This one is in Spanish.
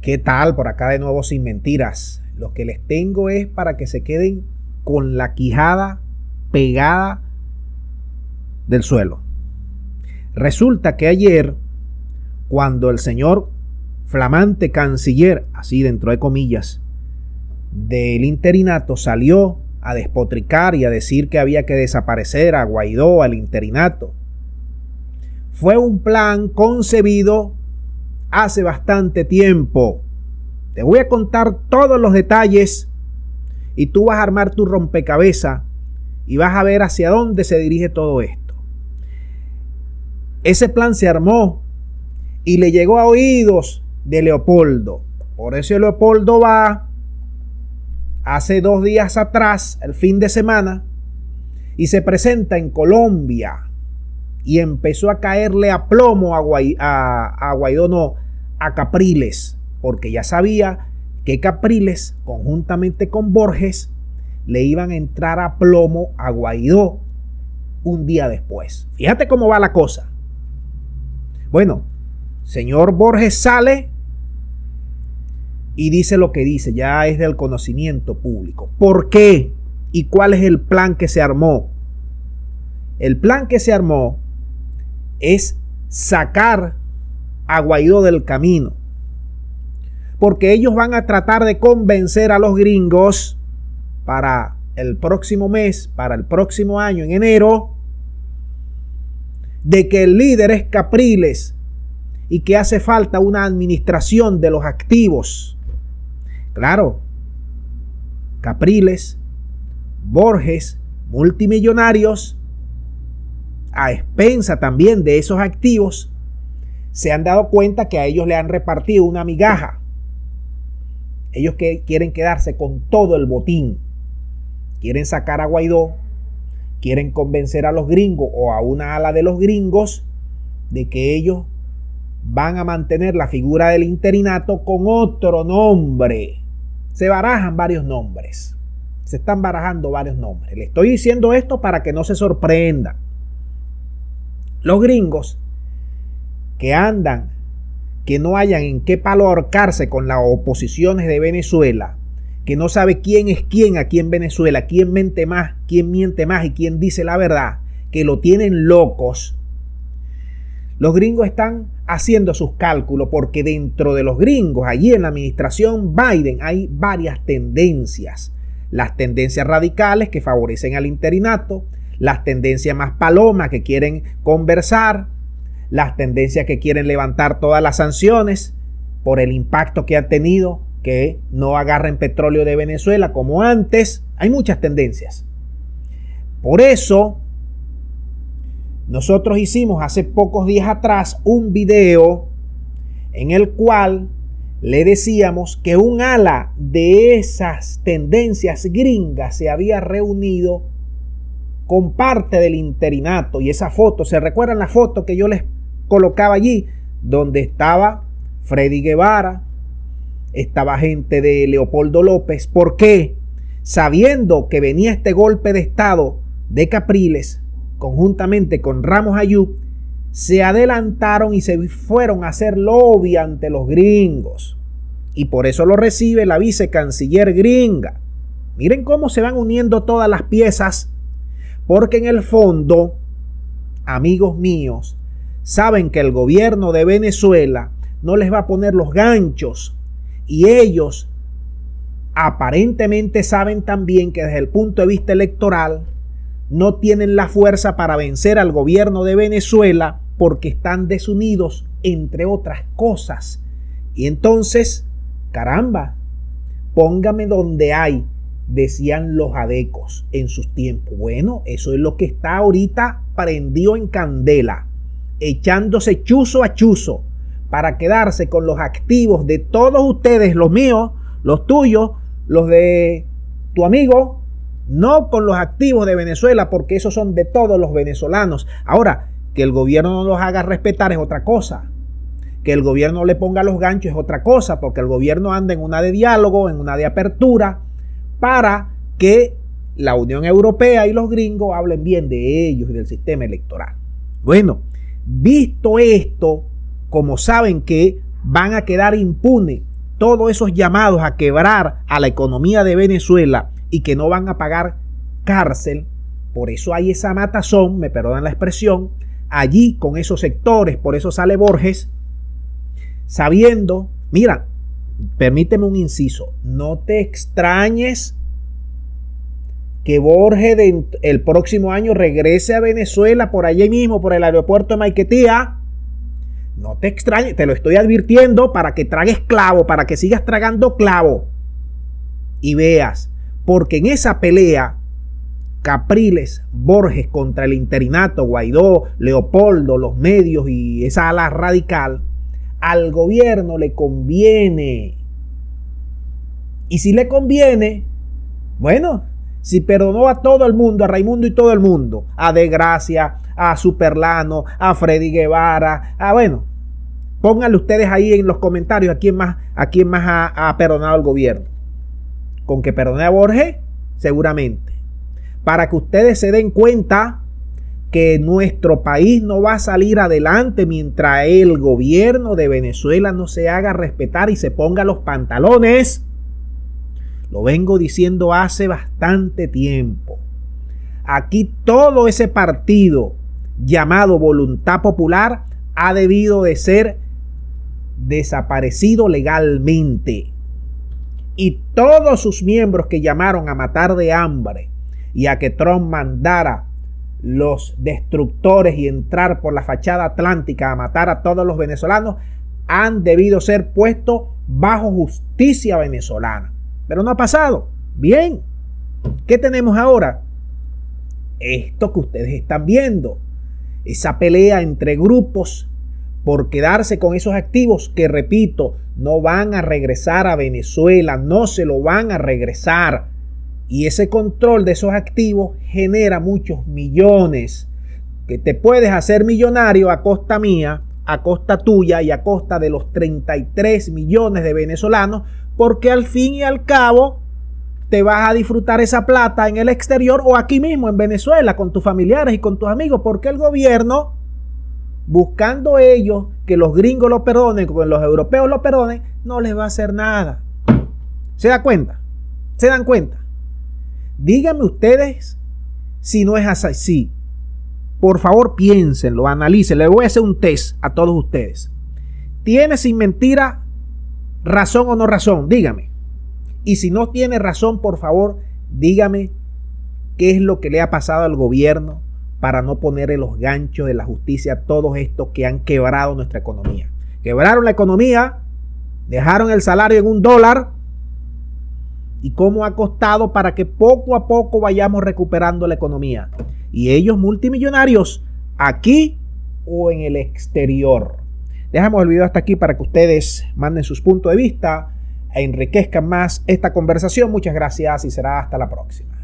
¿Qué tal? Por acá de nuevo sin mentiras. Lo que les tengo es para que se queden con la quijada pegada del suelo. Resulta que ayer, cuando el señor flamante canciller, así dentro de comillas, del interinato salió a despotricar y a decir que había que desaparecer a Guaidó, al interinato, fue un plan concebido hace bastante tiempo. Te voy a contar todos los detalles y tú vas a armar tu rompecabezas y vas a ver hacia dónde se dirige todo esto. Ese plan se armó y le llegó a oídos de Leopoldo. Por eso Leopoldo va hace 2 días atrás, el fin de semana, y se presenta en Colombia y empezó a caerle a plomo a Guaidó, no, a Capriles, porque ya sabía que Capriles, conjuntamente con Borges, le iban a entrar a plomo a Guaidó un día después. Fíjate cómo va la cosa. Bueno, señor Borges sale y dice lo que dice, ya es del conocimiento público. ¿Por qué? ¿Y cuál es el plan que se armó? El plan que se armó es sacar a Guaidó del camino, porque ellos van a tratar de convencer a los gringos para el próximo mes, para el próximo año, en enero, de que el líder es Capriles y que hace falta una administración de los activos. Claro, Capriles, Borges, multimillonarios, a expensa también de esos activos, se han dado cuenta que a ellos le han repartido una migaja. Ellos que quieren quedarse con todo el botín. Quieren sacar a Guaidó, quieren convencer a los gringos o a una ala de los gringos de que ellos van a mantener la figura del interinato con otro nombre. Se barajan varios nombres. Se están barajando varios nombres. Le estoy diciendo esto para que no se sorprendan. Los gringos que andan, que no hayan en qué palo ahorcarse con las oposiciones de Venezuela, que no sabe quién es quién aquí en Venezuela, quién miente más y quién dice la verdad, que lo tienen locos. Los gringos están haciendo sus cálculos porque dentro de los gringos, allí en la administración Biden, hay varias tendencias. Las tendencias radicales que favorecen al interinato, las tendencias más palomas que quieren conversar, las tendencias que quieren levantar todas las sanciones por el impacto que han tenido, que no agarren petróleo de Venezuela como antes. Hay muchas tendencias. Por eso, nosotros hicimos hace pocos días atrás un video en el cual le decíamos que un ala de esas tendencias gringas se había reunido con parte del interinato. Y esa foto, ¿se recuerdan la foto que yo les colocaba allí? Donde estaba Freddy Guevara, estaba gente de Leopoldo López. ¿Por qué? Sabiendo que venía este golpe de estado de Capriles, conjuntamente con Ramos Ayub, se adelantaron y se fueron a hacer lobby ante los gringos. Y por eso lo recibe la vicecanciller gringa. Miren cómo se van uniendo todas las piezas, porque en el fondo, amigos míos, saben que el gobierno de Venezuela no les va a poner los ganchos, y ellos aparentemente saben también que desde el punto de vista electoral no tienen la fuerza para vencer al gobierno de Venezuela porque están desunidos, entre otras cosas. Y entonces, caramba, póngame donde hay, decían los adecos en sus tiempos. Bueno, eso es lo que está ahorita prendido en candela, echándose chuzo a chuzo para quedarse con los activos de todos ustedes, los míos, los tuyos, los de tu amigo, no con los activos de Venezuela, porque esos son de todos los venezolanos. Ahora, que el gobierno no los haga respetar es otra cosa. Que el gobierno le ponga los ganchos es otra cosa, porque el gobierno anda en una de diálogo, en una de apertura, para que la Unión Europea y los gringos hablen bien de ellos y del sistema electoral. Bueno, visto esto, como saben que van a quedar impunes todos esos llamados a quebrar a la economía de Venezuela y que no van a pagar cárcel, por eso hay esa matazón, me perdonan la expresión, allí con esos sectores. Por eso sale Borges sabiendo, mira, permíteme un inciso, no te extrañes que Borges el próximo año regrese a Venezuela por allí mismo, por el aeropuerto de Maiquetía. No te extrañes, te lo estoy advirtiendo para que tragues clavo, para que sigas tragando clavo y veas, porque en esa pelea Capriles, Borges contra el interinato, Guaidó, Leopoldo, los medios y esa ala radical, al gobierno le conviene. Y si le conviene, bueno, si perdonó a todo el mundo, a Raimundo y todo el mundo, a De Gracia, a Superlano, a Freddy Guevara, bueno, pónganle ustedes ahí en los comentarios a quién más ha perdonado el gobierno. Con que perdone a Borges, seguramente. Para que ustedes se den cuenta que nuestro país no va a salir adelante mientras el gobierno de Venezuela no se haga respetar y se ponga los pantalones. Lo vengo diciendo hace bastante tiempo. Aquí todo ese partido llamado Voluntad Popular ha debido de ser desaparecido legalmente. Y todos sus miembros que llamaron a matar de hambre y a que Trump mandara los destructores y entrar por la fachada atlántica a matar a todos los venezolanos han debido ser puestos bajo justicia venezolana. Pero no ha pasado. Bien. ¿Qué tenemos ahora? Esto que ustedes están viendo. Esa pelea entre grupos por quedarse con esos activos que, repito, no van a regresar a Venezuela, no se lo van a regresar. Y ese control de esos activos genera muchos millones que te puedes hacer millonario a costa mía, a costa tuya y a costa de los 33 millones de venezolanos, porque al fin y al cabo te vas a disfrutar esa plata en el exterior o aquí mismo en Venezuela con tus familiares y con tus amigos, porque el gobierno, buscando ellos que los gringos lo perdonen, que los europeos lo perdonen, no les va a hacer nada. ¿Se da cuenta? ¿Se dan cuenta? Díganme ustedes si no es así. Por favor, piénsenlo, analícenlo. Le voy a hacer un test a todos ustedes. ¿Tiene sin mentira razón o no razón? Dígame. Y si no tiene razón, por favor, dígame qué es lo que le ha pasado al gobierno para no ponerle los ganchos de la justicia a todos estos que han quebrado nuestra economía. Quebraron la economía, dejaron el salario en $1 y cómo ha costado para que poco a poco vayamos recuperando la economía. Y ellos multimillonarios aquí o en el exterior. Dejamos el video hasta aquí para que ustedes manden sus puntos de vista e enriquezcan más esta conversación. Muchas gracias y será hasta la próxima.